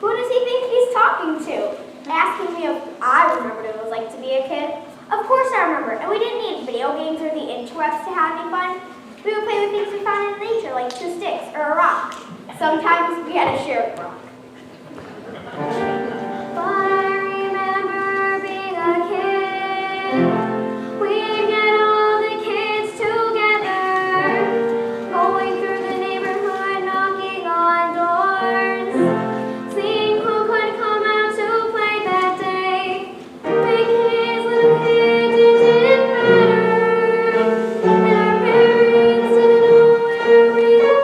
Who does he think he's talking to? Asking me if I remembered what it was like to be a kid. Of course I remember, and we didn't need video games or the interwebs to have any fun. We would play with things we found in nature, like two sticks or a rock. Sometimes we had a shared rock. But I remember being a kid. We'd get all the kids together, going through the neighborhood, knocking on doors, seeing who could come out to play that day. Big kids, little kids, it didn't matter, and our parents didn't know where we were.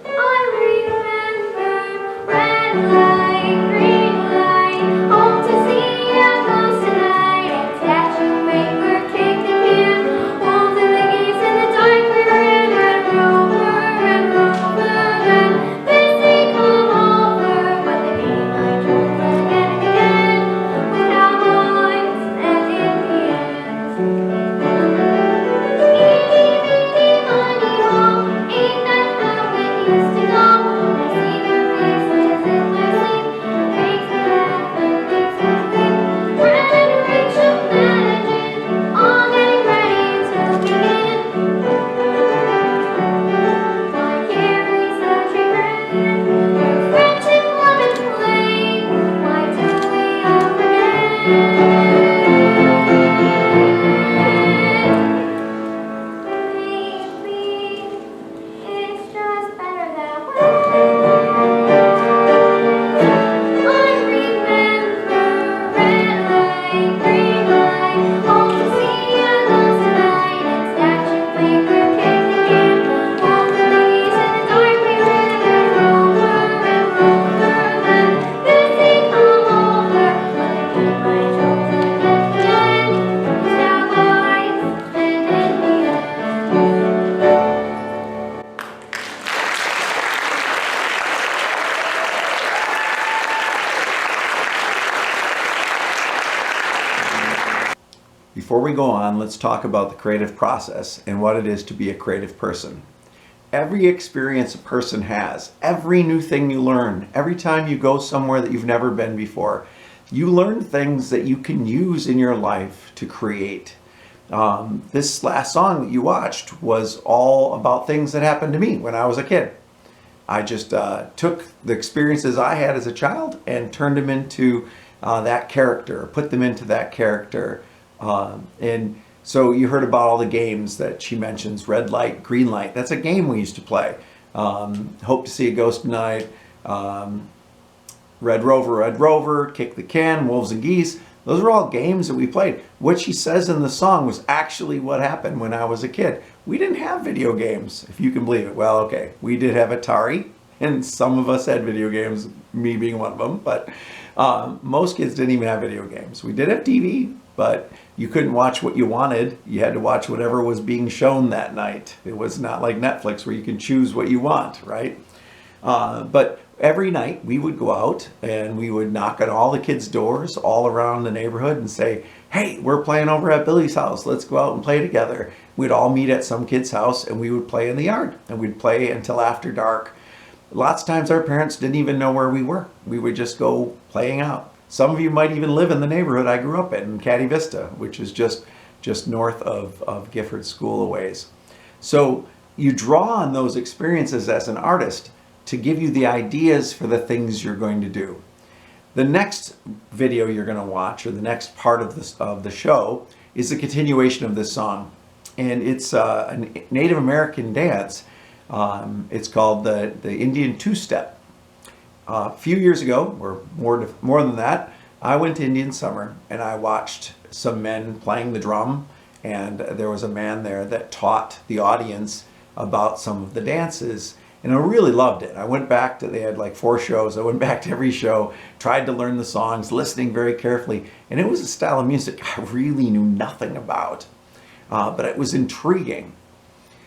I remember red light, green light, home to see a ghost tonight, and statue maker kicked the can, wolves and the geese in the dark we ran, Red Rover, then they come over, but the game I chose again and again, with cowboys and Indians. Eeny, meeny, miny, moe, ain't that how it used to go? I see their faces in my sleep, makes me laugh and makes me weep. Fred and Rachel managing, all getting ready to begin. Why carry such a brand? Their friendship, love, and play. Why do we all forget? Maybe it's just better that way. I remember red light, green light, home to see a ghost tonight, and statue maker kicked the can, wolves and the geese in the dark we ran, Red Rover, then busy come over, but the game I chose again was cowboys and Indians. Before we go on, let's talk about the creative process and what it is to be a creative person. Every experience a person has, every new thing you learn, every time you go somewhere that you've never been before, you learn things that you can use in your life to create. This last song that you watched was all about things that happened to me when I was a kid. I just took the experiences I had as a child and turned them into that character, put them into that character. And so you heard about all the games that she mentions, red light, green light. That's a game we used to play. Hope to see a ghost tonight. Red Rover, kick the can, wolves and geese. Those are all games that we played. What she says in the song was actually what happened when I was a kid. We didn't have video games, if you can believe it. Well, okay, we did have Atari, and some of us had video games, me being one of them, but most kids didn't even have video games. We did have TV, but you couldn't watch what you wanted. You had to watch whatever was being shown that night. It was not like Netflix where you can choose what you want, right? But every night we would go out and we would knock on all the kids' doors all around the neighborhood and say, hey, we're playing over at Billy's house. Let's go out and play together. We'd all meet at some kid's house and we would play in the yard, and we'd play until after dark. Lots of times our parents didn't even know where we were. We would just go playing out. Some of you might even live in the neighborhood I grew up in Caddy Vista, which is just north of Gifford School a ways. So you draw on those experiences as an artist to give you the ideas for the things you're going to do. The next video you're going to watch, or the next part of the show, is a continuation of this song. And it's a Native American dance. It's called the Indian two-step. A few years ago, or more than that, I went to Indian Summer and I watched some men playing the drum, and there was a man there that taught the audience about some of the dances, and I really loved it. I went back to, they had like 4 shows, I went back to every show, tried to learn the songs, listening very carefully, and it was a style of music I really knew nothing about, but it was intriguing.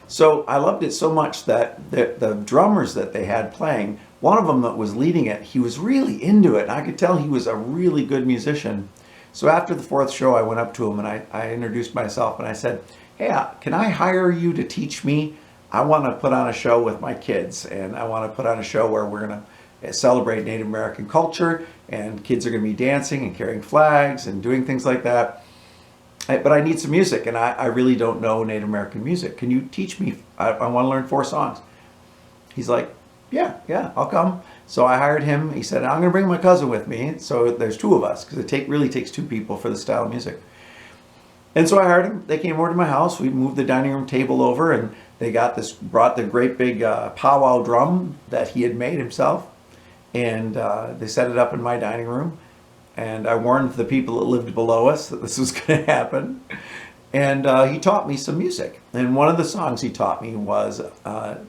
So I loved it so much that the drummers that they had playing, one of them that was leading it, he was really into it. And I could tell he was a really good musician. So after the 4th show, I went up to him and I introduced myself and I said, hey, can I hire you to teach me? I want to put on a show with my kids, and I want to put on a show where we're going to celebrate Native American culture, and kids are going to be dancing and carrying flags and doing things like that. But I need some music, and I really don't know Native American music. Can you teach me? I want to learn 4 songs. He's like, yeah, I'll come. So I hired him. He said, I'm going to bring my cousin with me. So there's 2 of us, because it really takes 2 people for the style of music. And so I hired him. They came over to my house. We moved the dining room table over, and they brought the great big powwow drum that he had made himself. And they set it up in my dining room. And I warned the people that lived below us that this was going to happen. And he taught me some music. And one of the songs he taught me was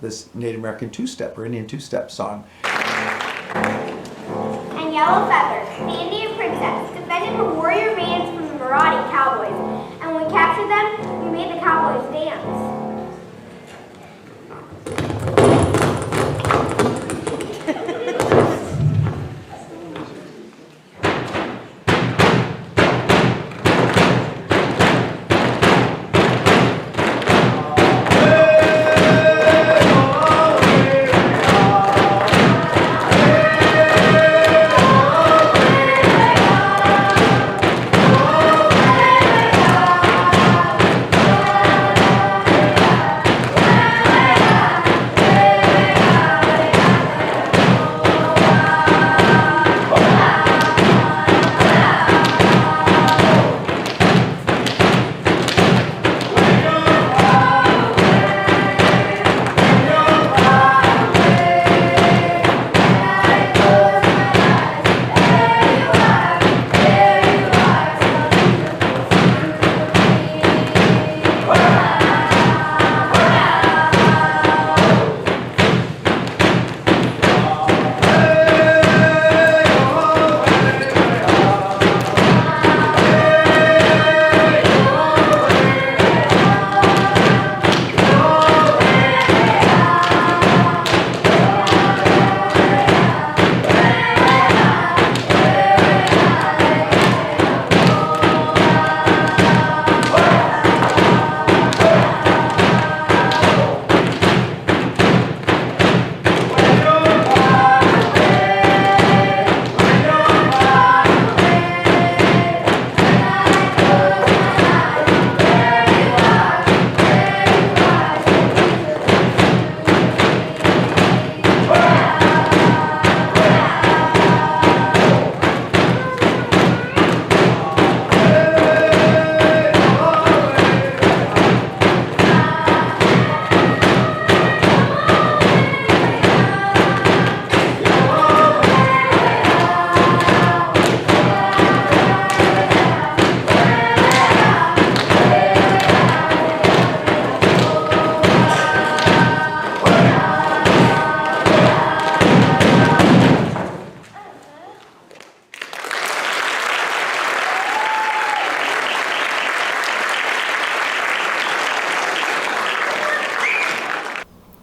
this Native American 2-step or Indian 2-step song. And Yellow Feather, the Indian princess, defended her warrior bands from the marauding cowboys. And when we captured them, we made the cowboys dance.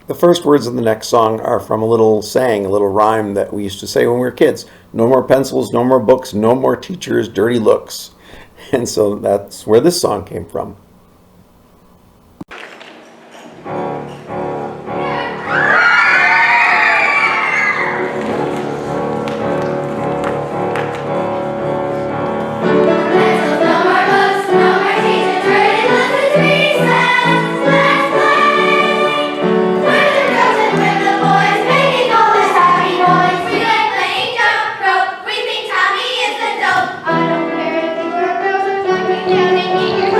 The first words of the next song are from a little saying, a little rhyme that we used to say when we were kids. No more pencils, no more books, no more teachers, dirty looks. And so that's where this song came from. I don't care if you are girls or boys, you can get your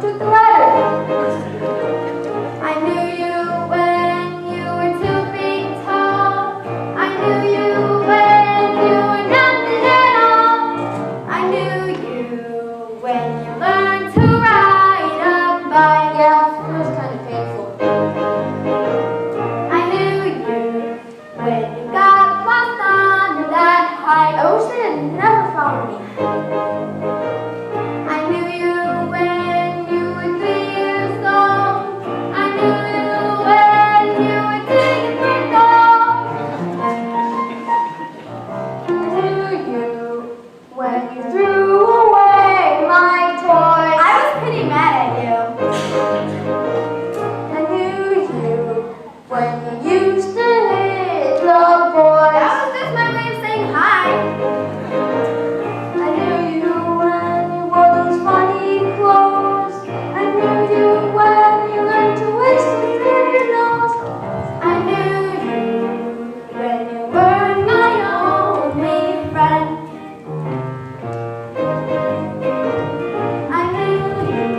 took the ladder. I knew you when you were 2 feet tall. I knew you when you were nothing at all. I knew you when you learned to ride a bike. Yeah, it was kind of painful. I knew you when you got lost on that hike. I wish they had never found me. I knew you when you were 3 years old. I knew you when you were digging for gold. I knew you when you threw away my toys. I was pretty mad at you. I knew you when you used to hit the boys. That was just my way of saying hi. I knew you when you wore those funny clothes. I knew you when you learned to whistle through your nose. I knew you when you were my only friend. I knew you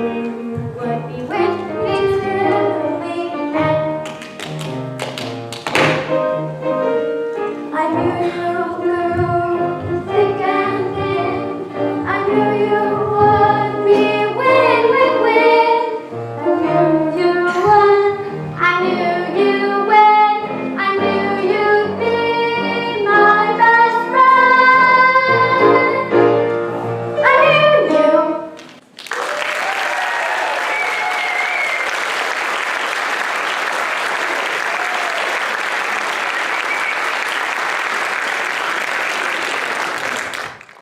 would be with me till the end. I knew you